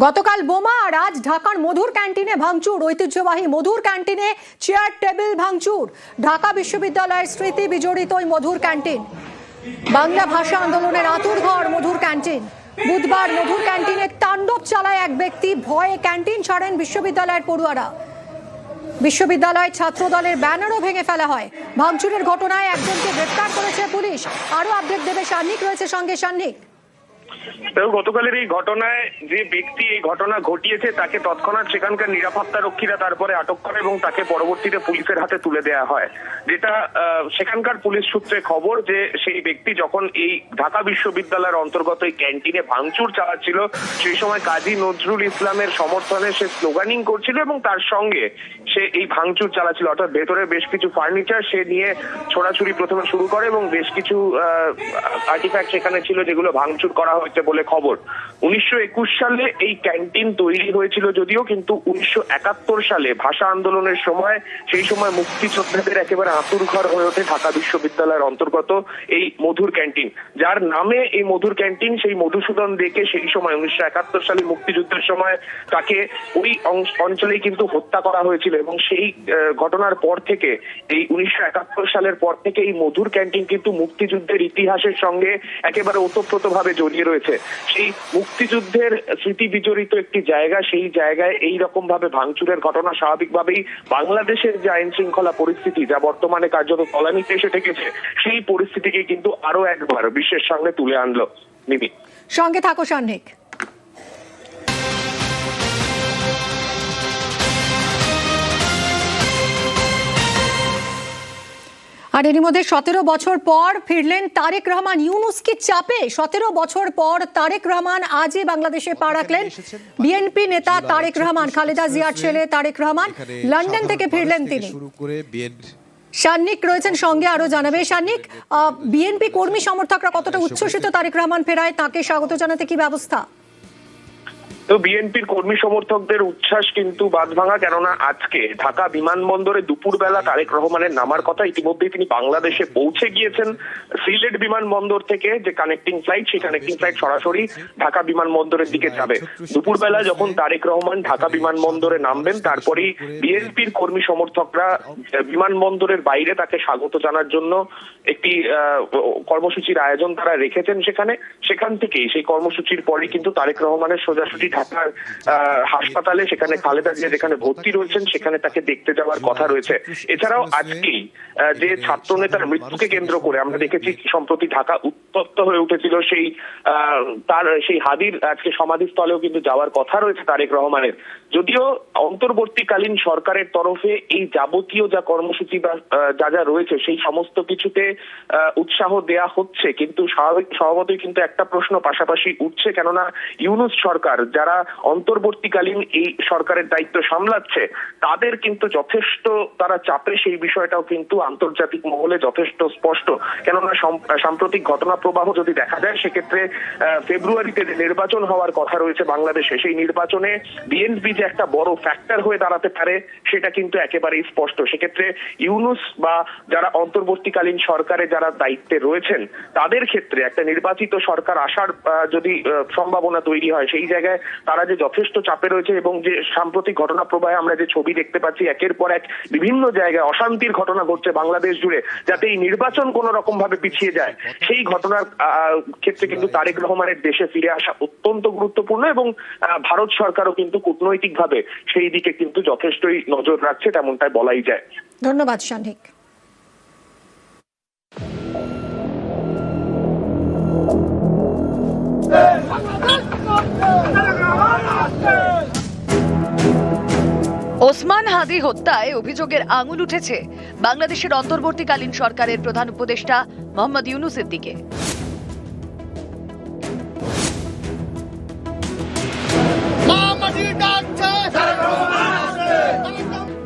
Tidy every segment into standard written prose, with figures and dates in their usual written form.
গতকাল বোমা আর আজ ঢাকার মধুর ক্যান্টিনে ভাঙচুর। ঐতিহ্যবাহী মধুর ক্যান্টিনে চেয়ার টেবিল ভাঙচুর। ঢাকা বিশ্ববিদ্যালয়ের স্মৃতি বিজড়িত ওই মধুর ক্যান্টিন। বাংলা ভাষা আন্দোলনের আঁতুড়ঘর মধুর ক্যান্টিন। বুধবার মধুর ক্যান্টিনে তাণ্ডব চালায় এক ব্যক্তি। ভয়ে ক্যান্টিন ছাড়েন বিশ্ববিদ্যালয়ের পড়ুয়ারা। বিশ্ববিদ্যালয় ছাত্র দলের ব্যানারও ভেঙে ফেলা হয়। ভাঙচুরের ঘটনায় একজনকে গ্রেফতার করেছে পুলিশ। আরো আপডেট দেবে সান্নিক, রয়েছে সঙ্গে সান্নিক। গতকালের এই ঘটনায় যে ব্যক্তি এই ঘটনা ঘটিয়েছে তাকে তৎক্ষণাৎ সেখানকার নিরাপত্তা রক্ষীরা তারপরে আটক করে এবং তাকে পরবর্তীতে পুলিশের হাতে তুলে দেওয়া হয়। যেটা সেখানকার পুলিশ সূত্রে খবর যে সেই ব্যক্তি যখন এই ঢাকা বিশ্ববিদ্যালয়ের অন্তর্গত এই ক্যান্টিনে ভাঙচুর চালাচ্ছিল সেই সময় কাজী নজরুল ইসলামের সমর্থনে সে স্লোগানিং করছিল এবং তার সঙ্গে সে এই ভাঙচুর চালাচ্ছিল। অর্থাৎ ভেতরে বেশ কিছু ফার্নিচার সে নিয়ে ছোড়াছুড়ি প্রথমে শুরু করে এবং বেশ কিছু আর্টিফ্যাক্ট সেখানে ছিল যেগুলো ভাঙচুর করা হয়েছে বলে খবর। 1921 সালে এই ক্যান্টিন তৈরি হয়েছিল যদিও, কিন্তু 1971 সালে ভাষা আন্দোলনের সময় সেই সময় মুক্তিযোদ্ধাদের একেবারে আঁতুড়ঘর হয়ে ওঠে ঢাকা বিশ্ববিদ্যালয়ের অন্তর্গত এই মধুর ক্যান্টিন। যার নামে এই মধুর ক্যান্টিন, সেই মধুসূদন দেকে সেই সময় 1971 সালে মুক্তিযুদ্ধের সময় তাকে ওই অঞ্চলেই কিন্তু হত্যা করা হয়েছিল এবং সেই ঘটনার পর থেকে এই 1971 সালের পর থেকে এই মধুর ক্যান্টিন কিন্তু মুক্তিযুদ্ধের ইতিহাসের সঙ্গে একেবারে ওতপ্রোতভাবে জড়িয়ে রয়েছে। সেই মুক্তিযুদ্ধের স্মৃতি বিজড়িত একটি জায়গা, সেই জায়গায় এই রকম ভাবে ভাঙচুরের ঘটনা স্বাভাবিকভাবেই বাংলাদেশের যে আইন শৃঙ্খলা পরিস্থিতি যা বর্তমানে কার্যত তলানিতে এসে ঠেকেছে, সেই পরিস্থিতিকে কিন্তু আরো একবার বিশ্বের সামনে তুলে আনলো। নিবি সঙ্গে থাকো সান্নিক। আর এর মধ্যে 17 বছর পর ফিরলেন তারেক রহমান। ইউনূসকে চাপে 17 বছর পর তারেক রহমান আজই বাংলাদেশে পা রাখলেন। বিএনপি নেতা তারেক রহমান, খালেদা জিয়ার ছেলে তারেক রহমান, লন্ডন থেকে ফিরলেন তিনি। সান্নিক রয়েছেন সঙ্গে, আরো জানাবে সান্নিক। বিএনপি কর্মী সমর্থকরা কতটা উচ্ছ্বসিত তারেক রহমান ফেরায়, তাকে স্বাগত জানাতে কি ব্যবস্থা? তো বিএনপির কর্মী সমর্থকদের উচ্ছ্বাস কিন্তু বাঁধভাঙা, কেননা আজকে ঢাকা বিমানবন্দরে দুপুরবেলা তারেক রহমানের নামার কথা। ইতিমধ্যেই তিনি বাংলাদেশে পৌঁছে গিয়েছেন। সিলেট বিমানবন্দর থেকে যে কানেক্টিং ফ্লাইট, সেই কানেক্টিং ফ্লাইট সরাসরি ঢাকা বিমানবন্দরের দিকে যাবে। দুপুরবেলা যখন তারেক রহমান ঢাকা বিমানবন্দরে নামবেন, তারপরেই বিএনপির কর্মী সমর্থকরা বিমানবন্দরের বাইরে তাকে স্বাগত জানার জন্য একটি কর্মসূচির আয়োজন তারা রেখেছেন সেখান থেকেই সেই কর্মসূচির পরে কিন্তু তারেক রহমানের সোজাসুজি ঢাকার হাসপাতালে, সেখানে খালেদা জিয়া যেখানে ভর্তি রয়েছেন সেখানে তাকে দেখতে যাওয়ার কথা রয়েছে। এছাড়াও আজকেই যে ছাত্র নেতার মৃত্যুকে কেন্দ্র করে আমরা দেখেছি সম্প্রতি ঢাকা উত্তপ্ত হয়ে উঠেছিল, সেই হাদির আজকে সমাধিস্থলেও কিন্তু যাওয়ার কথা রয়েছে তারেক রহমানের। যদিও অন্তর্বর্তীকালীন সরকারের তরফে এই যাবতীয় যা কর্মসূচি বা যা রয়েছে সেই সমস্ত কিছুতে উৎসাহ দেয়া হচ্ছে, কিন্তু স্বভাবতই কিন্তু একটা প্রশ্ন পাশাপাশি উঠছে, কেননা ইউনূস সরকার যারা অন্তর্বর্তীকালীন এই সরকারের দায়িত্ব সামলাচ্ছে তাদের কিন্তু যথেষ্ট তারা চাপে, সেই বিষয়টাও কিন্তু আন্তর্জাতিক মহলে যথেষ্ট স্পষ্ট। কেননা সাম্প্রতিক ঘটনা প্রবাহ যদি দেখা যায় সেক্ষেত্রে ফেব্রুয়ারিতে যে নির্বাচন হওয়ার কথা রয়েছে বাংলাদেশে, সেই নির্বাচনে বিএনপি যে একটা বড় ফ্যাক্টর হয়ে দাঁড়াতে পারে সেটা কিন্তু একেবারেই স্পষ্ট। সেক্ষেত্রে ইউনূস বা যারা অন্তর্বর্তীকালীন সরকারে যারা দায়িত্বে রয়েছেন তাদের ক্ষেত্রে একটা নির্বাচিত সরকার আসার যদি সম্ভাবনা তৈরি হয়, সেই জায়গায় তারা যে যথেষ্ট চাপে রয়েছে এবং যে সাম্প্রতিক ঘটনা প্রবাহে আমরা যে ছবি দেখতে পাচ্ছি, একের পর এক বিভিন্ন জায়গায় অশান্তির ঘটনা ঘটছে বাংলাদেশ জুড়ে, যাতে এই নির্বাচন কোনো রকম ভাবে পিছিয়ে যায়, সেই ঘটনার ক্ষেত্রে কিন্তু তারেক রহমানের দেশে ফিরে আসা অত্যন্ত গুরুত্বপূর্ণ এবং ভারত সরকারও কিন্তু কূটনৈতিক ভাবে সেই দিকে কিন্তু যথেষ্টই নজর রাখছে, তেমনটাই বলাই যায়। ধন্যবাদ সান্নিক। ওসমান হাদি হত্যায় অভিযোগের আঙুল উঠেছে বাংলাদেশের অন্তর্বর্তীকালীন সরকারের প্রধান উপদেষ্টা মোহাম্মদ ইউনূসের দিকে।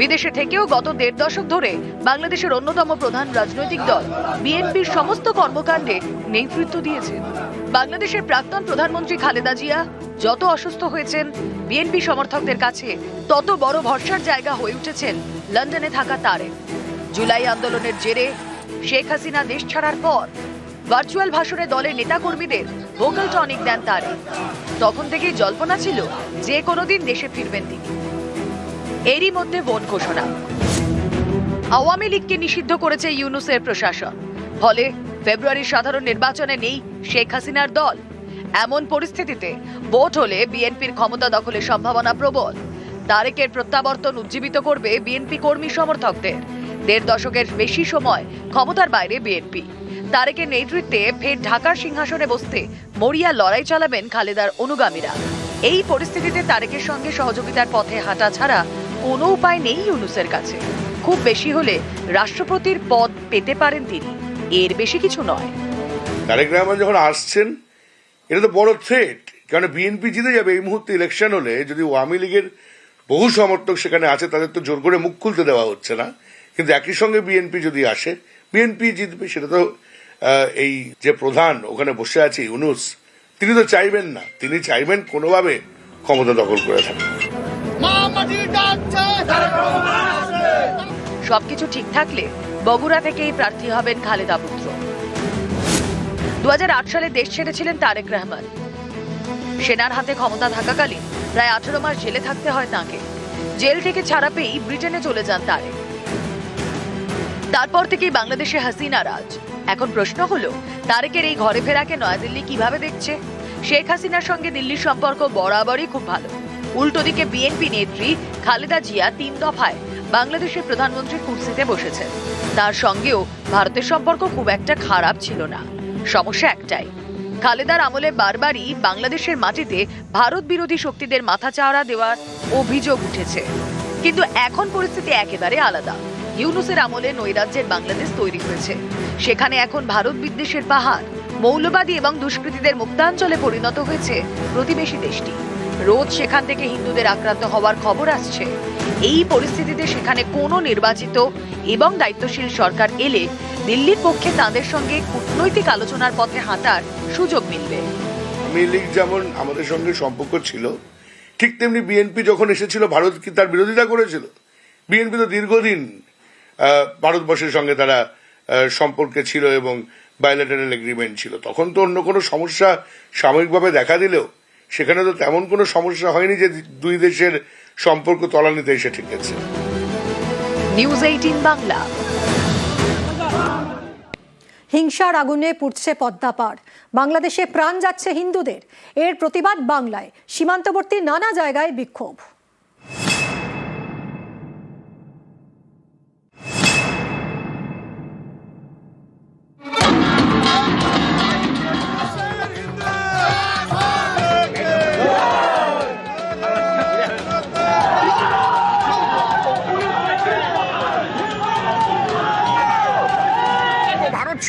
বিদেশে থেকেও গত 1.5 দশক ধরে বাংলাদেশের অন্যতম প্রধান রাজনৈতিক দল বিএনপির সমস্ত কর্মকাণ্ডে নেতৃত্ব দিয়েছেন। বাংলাদেশের প্রাক্তন প্রধানমন্ত্রী খালেদা জিয়া যত অসুস্থ হয়েছেন, বিএনপি সমর্থকদের কাছে তত বড় ভরসার জায়গা হয়ে উঠেছেন লন্ডনে থাকা তারেক। জুলাই আন্দোলনের জেরে শেখ হাসিনা দেশ ছাড়ার পর ভার্চুয়াল ভাষণে দলের নেতাকর্মীদের ভোকাল টনিক দেন তারেক। তখন থেকেই জল্পনা ছিল যে কোনো দিন দেশে ফিরবেন তিনি। এরই মধ্যে ভোট ঘোষণা। আওয়ামী লীগকে নিষিদ্ধ করেছে ইউনূসের প্রশাসন। ফলে ফেব্রুয়ারির সাধারণ নির্বাচনে নেই শেখ হাসিনার দল। এমন পরিস্থিতিতে ভোট হলে বিএনপির ক্ষমতা দখলের সম্ভাবনা প্রবল। তারেকের প্রত্যাবর্তন উজ্জীবিত করবে বিএনপি কর্মী সমর্থকদের। ১.৫ দশকের বেশি সময় ক্ষমতার বাইরে বিএনপি। তারেকের নেতৃত্বে ফের ঢাকার সিংহাসনে বসতে মরিয়া লড়াই চালাবেন খালেদার অনুগামীরা। এই পরিস্থিতিতে তারেকের সঙ্গে সহযোগিতার পথে হাঁটা ছাড়া কোনো উপায় নেই ইউনূসের কাছে। খুব বেশি হলে রাষ্ট্রপতির পদ পেতে পারেন তিনি, এর বেশি কিছু নয়। তারেক রহমান যখন আসছেন, এটা তো বড় থ্রেট, কারণ বিএনপি জিতে যাবে এই মুহূর্তে ইলেকশন হলে। যদি আওয়ামী লীগের বহু সমর্থক সেখানে আছে, তাদের তো জোর করে মুখ খুলতে দেওয়া হচ্ছে না, কিন্তু একই সঙ্গে বিএনপি যদি আসে, বিএনপি জিতবে। সেটা তো এই যে প্রধান ওখানে বসে আছে ইউনূস, তিনি তো চাইবেন না, তিনি চাইবেন কোনোভাবে ক্ষমতা দখল করে থাকেন। সবকিছু ঠিক থাকলে বগুড়া থেকেই প্রার্থী হবেন খালেদা পুত্র। 2008 সালে দেশ ছেড়েছিলেন তারেক রহমান। সেনার হাতে ক্ষমতা থাকাকালীন প্রায় 18 মাস জেলে থাকতে হয় তাঁকে। জেল থেকে ছাড়া পেয়েই ব্রিটেনে চলে যান তারেক। তারপর থেকেই বাংলাদেশে হাসিনা রাজ। এখন প্রশ্ন হলো, তারেকের এই ঘরে ফেরাকে নয়াদিল্লি কিভাবে দেখছে? শেখ হাসিনার সঙ্গে দিল্লির সম্পর্ক বরাবরই খুব ভালো। উল্টো দিকে বিএনপি নেত্রী খালেদা জিয়া 3 দফায় বাংলাদেশের প্রধানমন্ত্রীর কুর্সিতে বসেছেন। তার সঙ্গেও ভারতের সম্পর্ক খুব একটা খারাপ ছিল না। সমস্যা একটাই, খালেদার আমলে বারবারই বাংলাদেশের মাটিতে ভারত বিরোধী শক্তিদের মাথাচাড়া দেওয়ার অভিযোগ উঠেছে। কিন্তু এখন পরিস্থিতি একেবারে আলাদা। ইউনূসের আমলে নৈরাজ্যের বাংলাদেশ তৈরি হয়েছে। সেখানে এখন ভারত বিদ্বেষের পাহাড়, মৌলবাদী এবং দুষ্কৃতীদের মুক্তাঞ্চলে পরিণত হয়েছে প্রতিবেশী দেশটি। রোজ সেখান থেকে হিন্দুদের আক্রান্ত হওয়ার খবর আসছে। এই পরিস্থিতিতে সেখানে কোনো নির্বাচিত এবং দায়িত্বশীল সরকার এলে দিল্লির পক্ষে তাদের সঙ্গে কূটনৈতিক আলোচনার পথে হাঁটার সুযোগ মিলবে। আওয়ামী লীগ যেমন আমাদের সঙ্গে সম্পর্ক ছিল, ঠিক তেমনি বিএনপি যখন এসেছিল, ভারত কি তার বিরোধিতা করেছিল? বিএনপি তো দীর্ঘদিন ভারতবর্ষের সঙ্গে তারা সম্পর্কে ছিল এবং বায়োলেটারাল এগ্রিমেন্ট ছিল। তখন তো অন্য কোনো সমস্যা সাময়িকভাবে দেখা দিলেও সেখানে তো তেমন কোনো সমস্যা হয়নি যে দুই দেশের সম্পর্ক তলানিতে এসে ঠেকেছে। নিউজ 18 বাংলা। হিংসার আগুনে পুড়ছে পদ্মা পাড়। বাংলাদেশে প্রাণ যাচ্ছে হিন্দুদের। এর প্রতিবাদ বাংলায় সীমান্তবর্তী নানা জায়গায় বিক্ষোভ।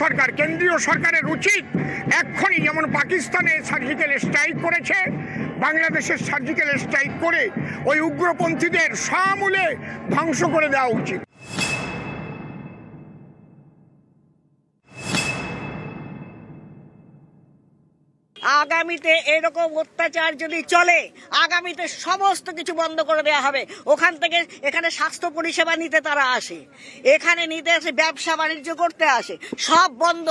সরকার, কেন্দ্রীয় সরকারের উচিত এক্ষুনি, যেমন পাকিস্তানে সার্জিক্যাল স্ট্রাইক করেছে, বাংলাদেশের সার্জিক্যাল স্ট্রাইক করে ওই উগ্রপন্থীদের সমূলে ধ্বংস করে দেওয়া উচিত। আগামীতে এরকম অত্যাচার যদি চলে, আগামীতে সমস্ত কিছু বন্ধ করে দেওয়া হবে। ওখান থেকে এখানে স্বাস্থ্য পরিষেবা নিতে তারা আসে, এখানে নিতে আসে, ব্যবসা বাণিজ্য করতে আসে, সব বন্ধ।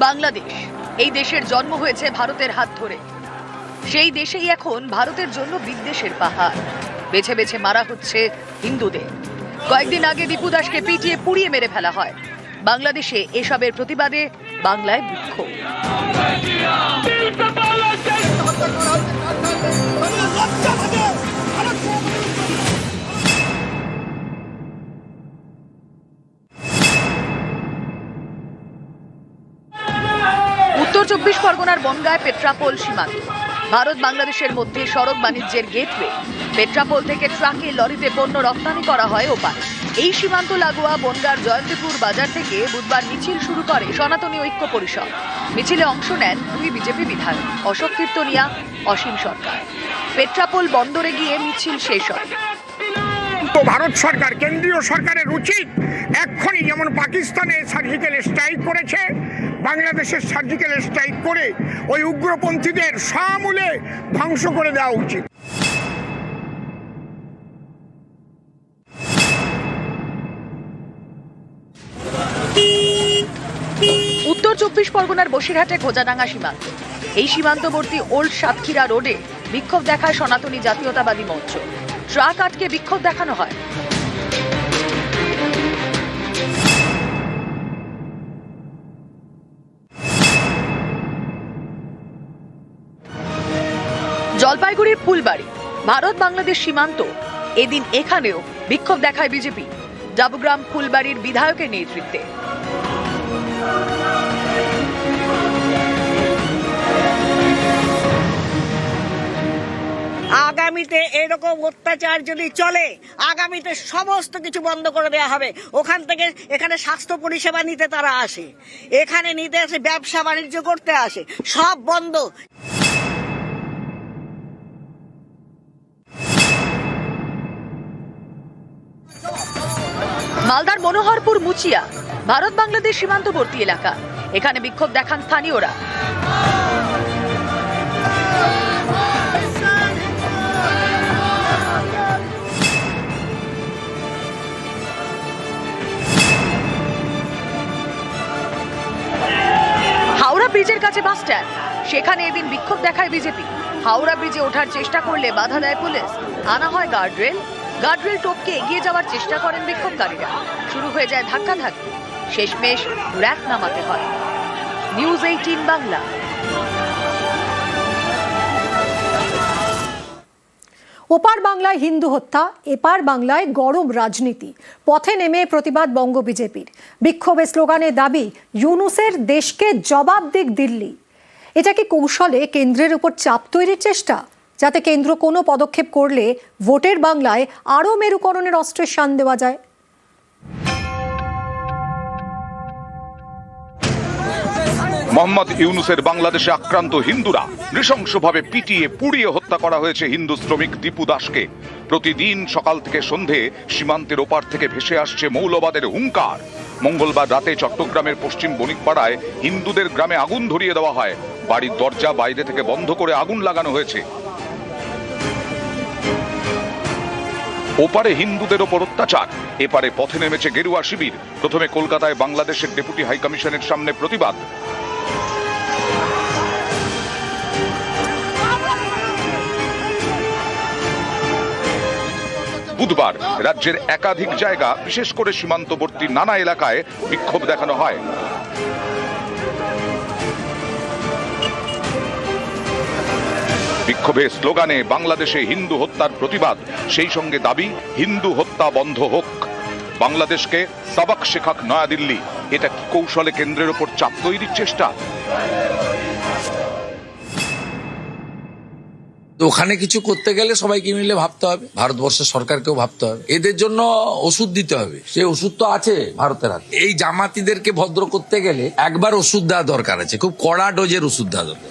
বাংলাদেশ, এই দেশের জন্ম হয়েছে ভারতের হাত ধরে। সেই দেশেই এখন ভারতের জন্য বিদ্বেষের পাহাড়। বেছে বেছে মারা হচ্ছে হিন্দুদের। কয়েকদিন আগে দীপু দাসকে পিটিয়ে পুড়িয়ে মেরে ফেলা হয়। বাংলাদেশে এসবের প্রতিবাদে বাংলায় বিক্ষোভ। উত্তর 24 পরগনার বনগাঁয় পেট্রাপোল সীমান্ত। ভারত বাংলাদেশের মধ্যে সড়ক বাণিজ্যের গেটওয়ে। পেট্রাপোল থেকে ট্রাকে লরিতে পণ্য রপ্তানি করা হয় ওপারে। এই সীমান্ত লাগোয়া বনগাঁর জয়ন্তীপুর বাজার থেকে বুধবার মিছিল শুরু করে সনাতনী ঐক্য পরিষদ। মিছিলে অংশ নেন 2 বিজেপি বিধায়ক, অশোক কীর্তনিয়া, অসীম সরকার। পেট্রাপোল বন্দরে গিয়ে মিছিল শেষ হয়। ভারত সরকার, কেন্দ্রীয় সরকারের উচিত এক্ষুনি, যেমন পাকিস্তানে সার্জিক্যাল স্ট্রাইক করেছে, বাংলাদেশের সার্জিক্যাল স্ট্রাইক করে ওই উগ্রপন্থীদের সমূলে ধ্বংস করে দেওয়া উচিত। উত্তর 24 পরগনার বসিরহাটে খোজাডাঙ্গা সীমান্ত। এই সীমান্তবর্তী ওল্ড সাতক্ষীরা রোডে বিক্ষোভ দেখায় সনাতনী জাতীয়তাবাদী মঞ্চ। ট্রাক আটকে বিক্ষোভ দেখানো হয়। জলপাইগুড়ির ফুলবাড়ি, ভারত বাংলাদেশ সীমান্ত। এদিন এখানেও বিক্ষোভ দেখায় বিজেপি, ডাবুগ্রাম ফুলবাড়ির বিধায়কের নেতৃত্বে। আগামীতে এরকম অত্যাচার যদি চলে, আগামীতে সমস্ত কিছু বন্ধ করে দেওয়া হবে। ওখান থেকে এখানে স্বাস্থ্য পরিষেবা নিতে তারা আসে, এখানে নিতে আসে, ব্যবসা বাণিজ্য করতে আসে, সব বন্ধ। মালদার মনোহরপুর মুচিয়া, ভারত বাংলাদেশ সীমান্তবর্তী এলাকা। এখানে বিক্ষোভ দেখান স্থানীয়রা। হাওড়া ব্রিজের কাছে বাস স্ট্যান্ড, সেখানে এদিন বিক্ষোভ দেখায় বিজেপি। হাওড়া ব্রিজে ওঠার চেষ্টা করলে বাধা দেয় পুলিশ, আনা হয় গার্ডরেল টপকে এগিয়ে যাওয়ার চেষ্টা করেন বিক্ষোভকারীরা। শুরু হয়ে যায় ধাক্কাধাক্কি, শেষমেশ র্যাক নামাতে হয়। নিউজ 18 বাংলা। ওপার বাংলায় হিন্দু হত্যা, এপার বাংলায় গরম রাজনীতি। পথে নেমে প্রতিবাদ বঙ্গ বিজেপির। বিক্ষোভে স্লোগানে দাবি, ইউনূসের দেশকে জবাব দিক দিল্লি। এটা কি কৌশলে কেন্দ্রের উপর চাপ তৈরির চেষ্টা, যাতে কেন্দ্র কোনো পদক্ষেপ করলে ভোটের বাংলায় আরও মেরুকরণের অস্ত্রের শান দেওয়া যায়? মোহাম্মদ ইউনূসের বাংলাদেশে আক্রান্ত হিন্দুরা নৃশংসভাবে পিটিয়ে পুড়িয়ে হত্যা করা হয়েছে হিন্দু শ্রমিক দীপু দাসকে। প্রতিদিন সকাল থেকে সন্ধে সীমান্তের ওপার থেকে ভেসে আসছে মৌলবাদের হুঙ্কার। মঙ্গলবার রাতে চট্টগ্রামের পশ্চিম বণিকপাড়ায় হিন্দুদের গ্রামে আগুন ধরিয়ে দেওয়া হয়। বাড়ির দরজা বাইরে থেকে বন্ধ করে আগুন লাগানো হয়েছে। ওপারে হিন্দুদের ওপর অত্যাচার, এপারে পথে নেমেছে গেরুয়া শিবির। প্রথমে কলকাতায় বাংলাদেশের ডেপুটি হাই কমিশনের সামনে প্রতিবাদ। বুধবার রাজ্যের একাধিক জায়গা, বিশেষ করে সীমান্তবর্তী নানা এলাকায় বিক্ষোভ দেখানো হয়। বিক্ষোভে স্লোগানে বাংলাদেশে হিন্দু হত্যার প্রতিবাদ, সেই সঙ্গে দাবি হিন্দু হত্যা বন্ধ হোক। বাংলাদেশকে সাবাক শেখাক নয়াদিল্লি। এটা কি কৌশলে কেন্দ্রের উপর চাপ তৈরির চেষ্টা? ওখানে কিছু করতে গেলে সবাইকে মিলে ভাবতে হবে, ভারতবর্ষের সরকারকেও ভাবতে হবে, এদের জন্য ওষুধ দিতে হবে। সেই ওষুধ তো আছে ভারতের হাতে। এই জামাতিদেরকে ভদ্র করতে গেলে একবার ওষুধ দেওয়া দরকার আছে, খুব কড়া ডোজের ওষুধ দেওয়া দরকার।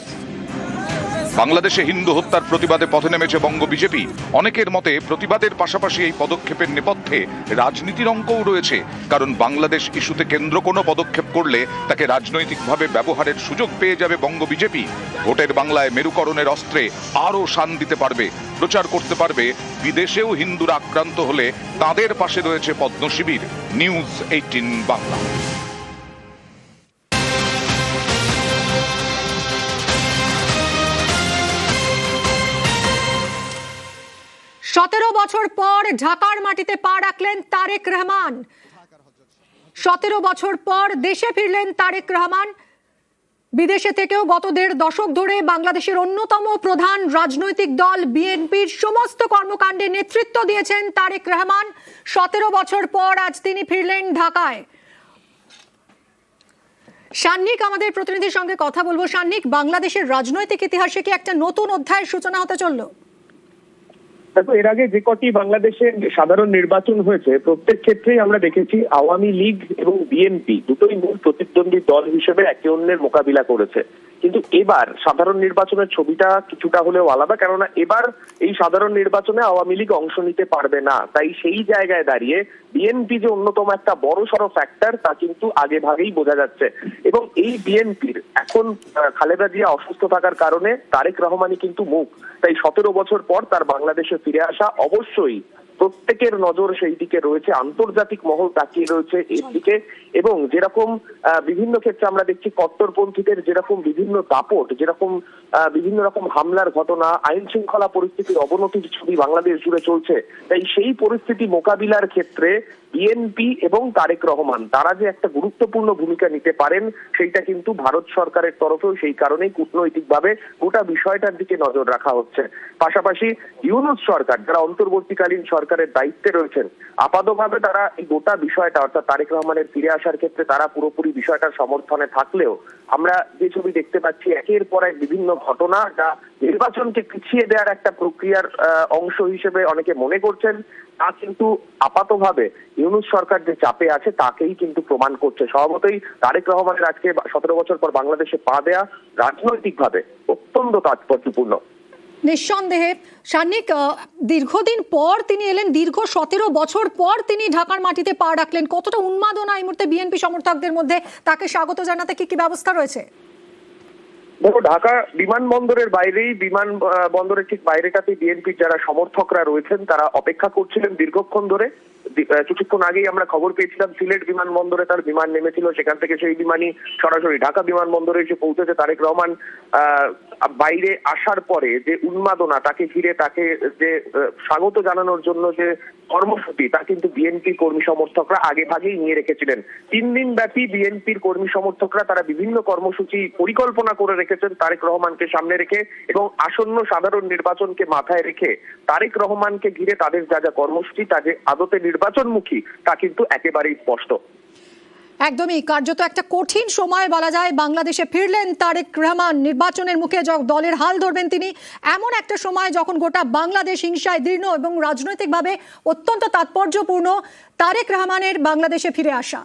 বাংলাদেশে হিন্দু হত্যার প্রতিবাদে পথে নেমেছে বঙ্গ বিজেপি। অনেকের মতে প্রতিবাদের পাশাপাশি এই পদক্ষেপের নেপথ্যে রাজনীতির অঙ্কও রয়েছে। কারণ বাংলাদেশ ইস্যুতে কেন্দ্র কোনো পদক্ষেপ করলে তাকে রাজনৈতিকভাবে ব্যবহারের সুযোগ পেয়ে যাবে বঙ্গ বিজেপি। ভোটের বাংলায় মেরুকরণের অস্ত্রে আরও শান দিতে পারবে, প্রচার করতে পারবে বিদেশেও হিন্দুরা আক্রান্ত হলে তাদের পাশে রয়েছে পদ্ম শিবির। নিউজ 18 বাংলা। 17 বছর পর ঢাকার মাটিতে পা রাখলেন তারেক রহমান। 17 বছর পর দেশে ফিরলেন তারেক রহমান। বিদেশে থেকেও গত 1.5 দশক ধরে বাংলাদেশের অন্যতম প্রধান রাজনৈতিক দল বিএনপির সমস্ত কর্মকাণ্ডে নেতৃত্ব দিয়েছেন তারেক রহমান। 17 বছর পর আজ তিনি ফিরলেন ঢাকায়। সান্নিক, আমাদের প্রতিনিধির সঙ্গে কথা বলবো। সান্নিক, বাংলাদেশের রাজনৈতিক ইতিহাসে কি একটা নতুন অধ্যায়ের সূচনা হতে চললো? দেখো, এর আগে যে কটি বাংলাদেশের সাধারণ নির্বাচন হয়েছে প্রত্যেক ক্ষেত্রেই আমরা দেখেছি আওয়ামী লীগ এবং বিএনপি দুটোই মূল প্রতিদ্বন্দ্বী দল হিসেবে একে অন্যের মোকাবিলা করেছে। কিন্তু এবার সাধারণ নির্বাচনের ছবিটা কিছুটা হলেও আলাদা, কেননা এবার এই সাধারণ নির্বাচনে আওয়ামী লীগ অংশ নিতে পারবে না। তাই সেই জায়গায় দাঁড়িয়ে বিএনপি যে অন্যতম একটা বড় সড় ফ্যাক্টর তা কিন্তু আগে ভাগেই বোঝা যাচ্ছে। এবং এই বিএনপির এখন খালেদা জিয়া অসুস্থ থাকার কারণে তারেক রহমানই কিন্তু মুখ। তাই 17 বছর পর তার বাংলাদেশে ফিরে আসা অবশ্যই প্রত্যেকের নজর সেই দিকে রয়েছে, আন্তর্জাতিক মহল তাকিয়ে রয়েছে এর দিকে। এবং যেরকম বিভিন্ন ক্ষেত্রে আমরা দেখছি কট্টরপন্থীদের যেরকম বিভিন্ন দাপট, যেরকম বিভিন্ন রকম হামলার ঘটনা, আইন শৃঙ্খলা পরিস্থিতির অবনতির ছবি বাংলাদেশ জুড়ে চলছে, তাই সেই পরিস্থিতি মোকাবিলার ক্ষেত্রে বিএনপি এবং তারেক রহমান তারা যে একটা গুরুত্বপূর্ণ ভূমিকা নিতে পারেন সেইটা কিন্তু ভারত সরকারের তরফেও সেই কারণেই কূটনৈতিকভাবে গোটা বিষয়টার দিকে নজর রাখা হচ্ছে। পাশাপাশি ইউনূস সরকার যারা অন্তর্বর্তীকালীন সরকারের দায়িত্বে রয়েছেন, আপাতভাবে তারা এই গোটা বিষয়টা অর্থাৎ তারেক রহমানের ফিরে আসার ক্ষেত্রে তারা পুরোপুরি বিষয়টার সমর্থনে থাকলেও আমরা যে ছবি দেখতে পাচ্ছি একের পর এক বিভিন্ন ঘটনা যা নির্বাচনকে পিছিয়ে দেওয়ার একটা প্রক্রিয়ার অংশ হিসেবে অনেকে মনে করছেন, তা কিন্তু আপাতভাবে ইউনূস সরকার যে চাপে আছে তাকেই কিন্তু প্রমাণ করছে। স্বভাবতই তারেক রহমানের আজকে 17 বছর পর বাংলাদেশে পা দেয়া রাজনৈতিকভাবে অত্যন্ত তাৎপর্যপূর্ণ। নিঃসন্দেহে সান্নিক, দীর্ঘদিন পর তিনি এলেন, দীর্ঘ 17 বছর পর তিনি ঢাকার মাটিতে পা রাখলেন। কতটা উন্মাদনা এই মুহূর্তে বিএনপি সমর্থকদের মধ্যে, তাকে স্বাগত জানাতে কি কি ব্যবস্থা রয়েছে? দেখো, ঢাকা বিমানবন্দরের বাইরেই, বিমানবন্দরের ঠিক বাইরেটাতে বিএনপির যারা সমর্থকরা রয়েছেন তারা অপেক্ষা করছিলেন দীর্ঘক্ষণ ধরে। কিছুক্ষণ আগেই আমরা খবর পেয়েছিলাম সিলেট বিমানবন্দরে তার বিমান নেমেছিল, সেখান থেকে সেই বিমানই সরাসরি ঢাকা বিমানবন্দরে এসে পৌঁছেছে। তারেক রহমান বাইরে আসার পরে যে উন্মাদনা তাকে ঘিরে, তাকে যে স্বাগত জানানোর জন্য যে কর্মসূচি, তা কিন্তু বিএনপি কর্মী সমর্থকরা আগে ভাগেই নিয়ে রেখেছিলেন। 3 দিন ব্যাপী বিএনপির কর্মী সমর্থকরা তারা বিভিন্ন কর্মসূচি পরিকল্পনা করে রেখেছেন তারেক রহমানকে সামনে রেখে, এবং আসন্ন সাধারণ নির্বাচনকে মাথায় রেখে তারেক রহমানকে ঘিরে তাদের যা যা কর্মসূচি তা যে আদতে নির্বাচনমুখী তা কিন্তু একেবারেই স্পষ্ট। একদমই, কার্যত একটা কঠিন সময় বলা যায়। বাংলাদেশে ফিরলেন তারেক রহমান, নির্বাচনের মুখে দলের হাল ধরবেন তিনি, এমন একটা সময় যখন গোটা বাংলাদেশ হিংসায় দীর্ণ এবং রাজনৈতিকভাবে অত্যন্ত তাৎপর্যপূর্ণ তারেক রহমানের বাংলাদেশে ফিরে আসা।